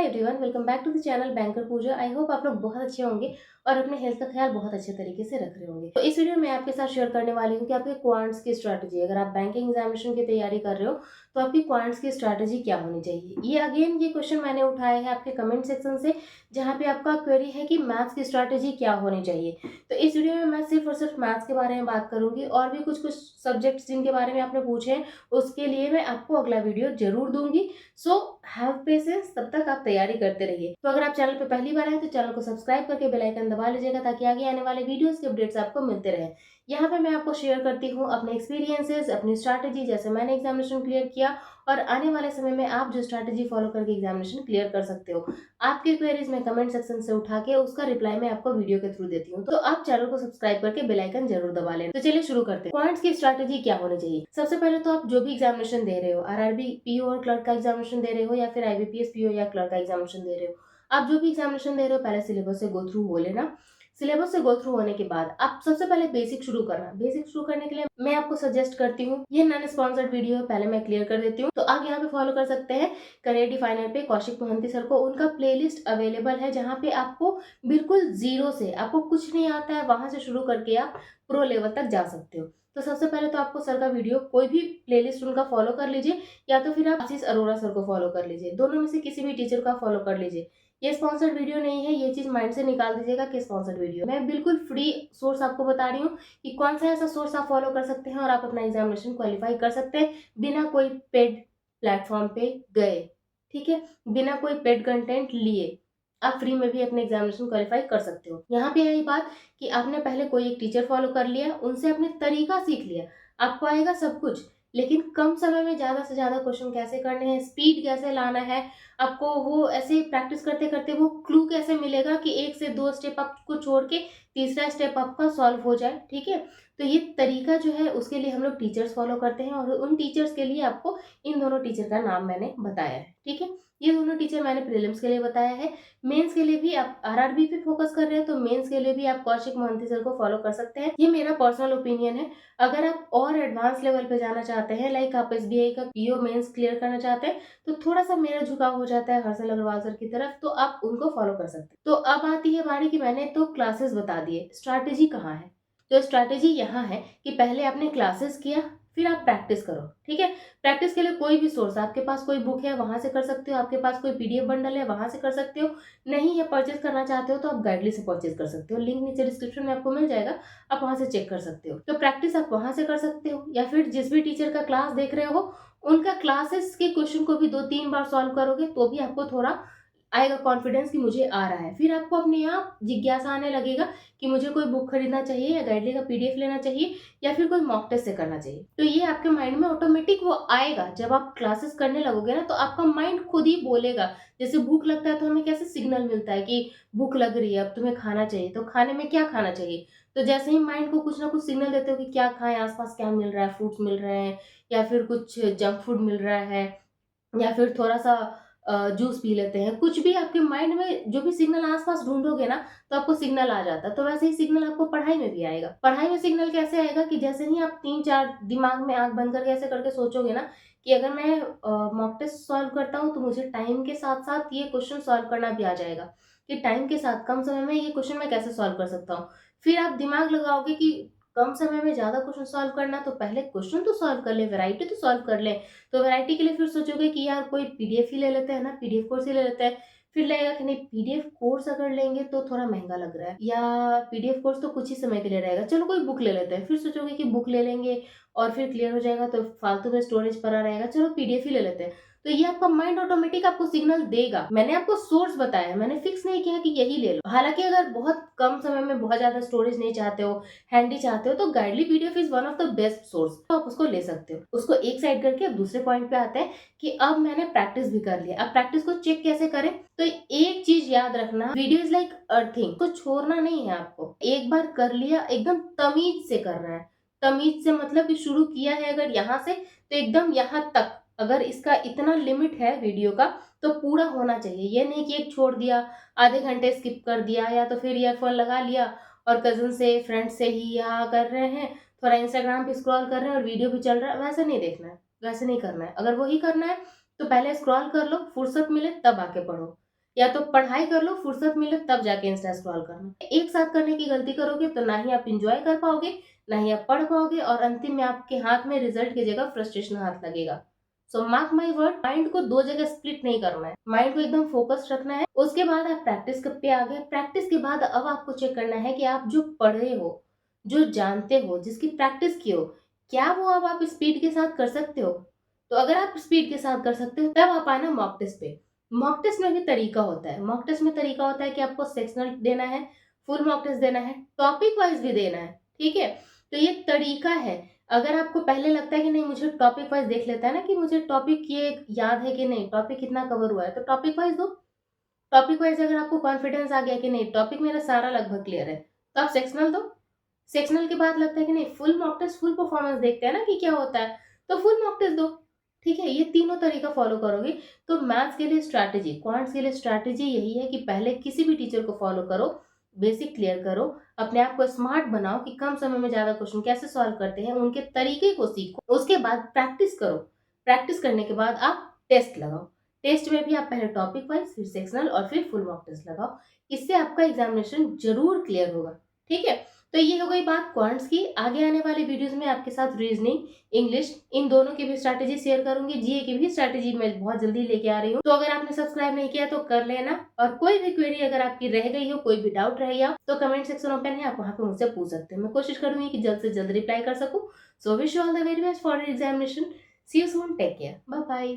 Everyone, welcome back to the channel banker Pooja. I hope आप लोग बहुत अच्छे होंगे और अपने हेल्थ का ख्याल बहुत अच्छे तरीके से रख रहे होंगे। तो इस वीडियो में आपके साथ शेयर करने वाली हूँ कि आपके क्वांट्स की स्ट्रैटेजी, अगर आप बैंकिंग एग्जामिनेशन की तैयारी कर रहे हो तो आपकी क्वांट्स की स्ट्रैटेजी क्या होनी चाहिए। ये क्वेश्चन मैंने उठाया है आपके कमेंट सेक्शन से, जहाँ पे आपका क्वेरी है कि मैथ्स की स्ट्रैटेजी क्या होनी चाहिए। तो इस वीडियो में मैं सिर्फ और सिर्फ मैथ्स के बारे में बात करूंगी, और भी कुछ कुछ सब्जेक्ट्स जिनके बारे में आपने पूछे हैं उसके लिए मैं आपको अगला वीडियो जरूर दूंगी। सो हैव पेशेंस, तब तक आप तैयारी करते रहिए। तो अगर आप चैनल पे पहली बार आए तो चैनल को सब्सक्राइब करके बेल आइकन दबा लीजिएगा, ताकि आगे आने वाले वीडियोस के अपडेट्स आपको मिलते रहे। यहाँ पे मैं आपको शेयर करती हूँ अपने एक्सपीरियंसेस, अपनी स्ट्रैटेजी, जैसे मैंने एग्जामिनेशन क्लियर किया और आने वाले समय में आप जो स्ट्रैटेजी फॉलो करके एग्जामिनेशन क्लियर कर सकते हो। आपकी क्वेरीज में कमेंट सेक्शन से उठा के उसका रिप्लाई मैं आपको वीडियो के थ्रू देती हूँ। तो आप चैनल को सब्सक्राइब करके बेल आइकन जरूर दबा लेना। तो चलिए शुरू करते हैं। पॉइंट्स की स्ट्रैटेजी क्या होनी चाहिए। सबसे पहले तो आप जो भी एग्जामिनेशन दे रहे हो, आरआरबी पीओ और क्लर्क का एग्जामिनेशन दे रहे हो, या फिर आईबीपीएस पीओ या क्लर्क का एग्जामिनेशन दे रहे हो, आप जो भी एग्जामिनेशन दे रहे हो पहले सिलेबस से गो थ्रू हो लेना। सिलेबस से गो थ्रू होने के बाद आप सबसे पहले बेसिक शुरू करना। बेसिक शुरू करने के लिए मैं आपको सजेस्ट करती हूँ, ये नॉन स्पॉन्सर्ड वीडियो है, पहले मैं क्लियर कर देती हूँ। तो आप यहाँ पे फॉलो कर सकते हैं करियर डिफाइनर पे कौशिक मोहंती सर को, उनका प्लेलिस्ट अवेलेबल है, जहाँ पे आपको बिल्कुल जीरो से, आपको कुछ नहीं आता है, वहां से शुरू करके आप प्रो लेवल तक जा सकते हो। तो सबसे पहले तो आपको सर का वीडियो, कोई भी प्लेलिस्ट उनका फॉलो कर लीजिए, या तो फिर आप आशीष अरोड़ा सर को फॉलो कर लीजिए। दोनों में से किसी भी टीचर का फॉलो कर लीजिए। ये स्पॉन्सर्ड वीडियो नहीं है, ये चीज माइंड से निकाल दीजिएगा कि स्पॉन्सर्ड वीडियो। मैं बिल्कुल फ्री सोर्स आपको बता रही हूँ कि कौन सा ऐसा सोर्स आप फॉलो कर सकते हैं और आप अपना एग्जामिनेशन क्वालिफाई कर सकते हैं बिना कोई पेड प्लेटफॉर्म पे गए। ठीक है, बिना कोई पेड कंटेंट लिए आप फ्री में भी अपने एग्जामिनेशन क्वालिफाई कर सकते हो। यहाँ पे यही बात कि आपने पहले कोई एक टीचर फॉलो कर लिया, उनसे अपने तरीका सीख लिया, आपको आएगा सब कुछ, लेकिन कम समय में ज्यादा से ज्यादा क्वेश्चन कैसे करने हैं, स्पीड कैसे लाना है, आपको वो ऐसे प्रैक्टिस करते करते वो क्लू कैसे मिलेगा कि एक से दो स्टेप आपको छोड़ के तीसरा स्टेप आपका सॉल्व हो जाए। ठीक है, तो ये तरीका जो है उसके लिए हम लोग टीचर्स फॉलो करते हैं, और उन टीचर्स के लिए आपको इन दोनों टीचर का नाम मैंने बताया है। ठीक है, ये दोनों टीचर मैंने प्रीलिम्स के लिए बताया है। मेंस के लिए भी आप आरआरबी पे फोकस कर रहे हैं तो मेंस के लिए भी आप कौशिक मोहंती सर को फॉलो कर सकते हैं। ये मेरा पर्सनल ओपिनियन है। अगर आप और एडवांस लेवल पे जाना चाहते हैं, लाइक आप एसबीआई का पीओ मेंस क्लियर करना चाहते हैं, तो थोड़ा सा मेरा झुकाव हो जाता है हर्षल अग्रवाल सर की तरफ, तो आप उनको फॉलो कर सकते हैं। तो अब आती है बारी कि मैंने तो क्लासेस बता दिए, स्ट्रैटेजी कहाँ है। तो स्ट्रैटेजी यहाँ है कि पहले आपने क्लासेस किया, फिर आप प्रैक्टिस करो। ठीक है, प्रैक्टिस के लिए कोई भी सोर्स, आपके पास कोई बुक है वहां से कर सकते हो, आपके पास कोई पीडीएफ बंडल है वहां से कर सकते हो, नहीं है परचेज करना चाहते हो तो आप गाइडली से परचेज कर सकते हो, लिंक नीचे डिस्क्रिप्शन में आपको मिल जाएगा, आप वहां से चेक कर सकते हो। तो प्रैक्टिस आप वहां से कर सकते हो, या फिर जिस भी टीचर का क्लास देख रहे हो उनका क्लासेस के क्वेश्चन को भी 2-3 बार सॉल्व करोगे तो भी आपको थोड़ा आएगा कॉन्फिडेंस कि मुझे आ रहा है। फिर आपको अपने आप जिज्ञासा आने लगेगा कि मुझे कोई बुक खरीदना चाहिए, या गाइडली का पीडीएफ लेना चाहिए, या फिर कोई मॉक टेस्ट से करना चाहिए। तो ये आपके माइंड में ऑटोमेटिक वो आएगा। जब आप क्लासेस करने लगोगे ना, तो आपका माइंड खुद ही बोलेगा। जैसे भूख लगता है तो हमें कैसे सिग्नल मिलता है कि भूख लग रही है, अब तुम्हें खाना चाहिए, तो खाने में क्या खाना चाहिए। तो जैसे ही माइंड को कुछ ना कुछ सिग्नल देते हो कि क्या खाएं, आसपास क्या मिल रहा है, फ्रूट्स मिल रहे हैं, या फिर कुछ जंक फूड मिल रहा है, या फिर थोड़ा सा जूस पी लेते हैं, कुछ भी आपके माइंड में जो भी सिग्नल आसपास ढूंढोगे ना, तो आपको सिग्नल आ जाता है। तो वैसे ही सिग्नल आपको पढ़ाई में भी आएगा। पढ़ाई में सिग्नल कैसे आएगा कि जैसे ही आप 3-4 दिमाग में आंख बंद करके ऐसे करके सोचोगे ना कि अगर मैं मॉक टेस्ट सॉल्व करता हूँ तो मुझे टाइम के साथ साथ ये क्वेश्चन सॉल्व करना भी आ जाएगा, कि टाइम के साथ कम समय में ये क्वेश्चन मैं कैसे सॉल्व कर सकता हूँ। फिर आप दिमाग लगाओगे कि कम समय में ज्यादा क्वेश्चन सॉल्व करना, तो पहले क्वेश्चन तो सॉल्व कर ले, वैरायटी तो सॉल्व कर ले। तो वैरायटी के लिए फिर सोचोगे कि यार कोई पीडीएफ ही ले लेते हैं ना, पीडीएफ कोर्स ही ले लेते हैं। फिर लगेगा कि नहीं, पीडीएफ कोर्स अगर लेंगे तो थोड़ा महंगा लग रहा है, या पीडीएफ कोर्स तो कुछ ही समय के लिए रहेगा, चलो कोई बुक ले लेते हैं। फिर सोचोगे कि बुक ले लेंगे और फिर क्लियर हो जाएगा तो फालतू में स्टोरेज पड़ा रहेगा, चलो पीडीएफ ही ले लेते हैं। तो ये आपका माइंड ऑटोमेटिक आपको सिग्नल देगा। मैंने आपको सोर्स बताया, मैंने फिक्स नहीं किया कि यही ले लो। हालांकि अगर बहुत कम समय में बहुत ज्यादा स्टोरेज नहीं चाहते हो, हैंडी चाहते हो, तो गाइडली PDF is one of the best source, तो आप उसको ले सकते हो। उसको एक साइड करके अब दूसरे पॉइंट पे आते हैं कि अब मैंने प्रैक्टिस भी कर लिया, अब प्रैक्टिस को चेक कैसे करें। तो एक चीज याद रखना, वीडियो इज लाइक अर्थिंग, को छोड़ना नहीं है आपको। एक बार कर लिया, एकदम तमीज से करना है। तमीज से मतलब कि शुरू किया है अगर यहाँ से, तो एकदम यहाँ तक, अगर इसका इतना लिमिट है वीडियो का तो पूरा होना चाहिए। ये नहीं कि एक छोड़ दिया, आधे घंटे स्किप कर दिया, या तो फिर ईयरफोन लगा लिया और कजन से फ्रेंड से ही यहाँ कर रहे हैं, थोड़ा इंस्टाग्राम पे स्क्रॉल कर रहे हैं और वीडियो भी चल रहा है। वैसे नहीं देखना है, वैसे नहीं करना है। अगर वही करना है तो पहले स्क्रॉल कर लो, फुर्सत मिले तब आके पढ़ो। या तो पढ़ाई कर लो, फुर्सत मिले तब जाके इंस्टा स्क्रॉल करना। एक साथ करने की गलती करोगे तो ना ही आप एंजॉय कर पाओगे, ना ही आप पढ़ पाओगे, और अंतिम में आपके हाथ में रिजल्ट की जगह फ्रस्ट्रेशन हाथ लगेगा। सो मार्क माई वर्ड, माइंड को दो जगह स्प्लिट नहीं करना है, माइंड को एकदम फोकस्ड रखना है। उसके बाद आप प्रैक्टिस पे आ गए। प्रैक्टिस के बाद अब आपको चेक करना है कि आप जो पढ़े हो, जो जानते हो, जिसकी प्रैक्टिस की हो, क्या वो अब आप स्पीड के साथ कर सकते हो। तो अगर आप स्पीड के साथ कर सकते हो तब आप आना मॉक टेस्ट पे। मॉक टेस्ट में भी तरीका होता है। मॉक टेस्ट में तरीका होता है कि आपको सेक्शनल देना है, फुल मॉक टेस्ट देना है, टॉपिक वाइज भी देना है। ठीक है, तो ये तरीका है। अगर आपको पहले लगता है कि नहीं मुझे टॉपिक वाइज देख लेता है ना, कि मुझे टॉपिक ये याद है कि नहीं, टॉपिक कितना कवर हुआ है, तो टॉपिक वाइज दो। टॉपिक वाइज अगर आपको कॉन्फिडेंस आ गया कि नहीं टॉपिक मेरा सारा लगभग क्लियर है, तो आप सेक्शनल दो। सेक्शनल के बाद लगता है कि नहीं full mock test, full performance देखते हैं ना कि क्या होता है, तो फुल मॉक टेस्ट दो। ठीक है, ये तीनों तरीका फॉलो करोगे तो मैथ्स के लिए स्ट्रैटेजी, क्वांट्स के लिए स्ट्रैटेजी यही है कि पहले किसी भी टीचर को फॉलो करो, बेसिक क्लियर करो, अपने आप को स्मार्ट बनाओ कि कम समय में ज्यादा क्वेश्चन कैसे सॉल्व करते हैं, उनके तरीके को सीखो। उसके बाद प्रैक्टिस करो। प्रैक्टिस करने के बाद आप टेस्ट लगाओ। टेस्ट में भी आप पहले टॉपिक वाइज, फिर सेक्शनल और फिर फुल मॉक टेस्ट लगाओ। इससे आपका एग्जामिनेशन जरूर क्लियर होगा। ठीक है, तो ये हो गई बात क्वांट्स की। आगे आने वाले वीडियोस में आपके साथ रीजनिंग, इंग्लिश, इन दोनों की भी स्ट्रैटेजी शेयर करूंगी। जीए की भी स्ट्रैटेजी मैं बहुत जल्दी लेके आ रही हूँ, तो अगर आपने सब्सक्राइब नहीं किया तो कर लेना। और कोई भी क्वेरी अगर आपकी रह गई हो, कोई भी डाउट रह गया तो कमेंट सेक्शन ओपन है, आप वहां पे मुझसे पूछ सकते हैं। मैं कोशिश करूंगी कि जल्द से जल्द रिप्लाई कर सकूं। So wish you all the very best for examination. See you soon, take care, bye bye.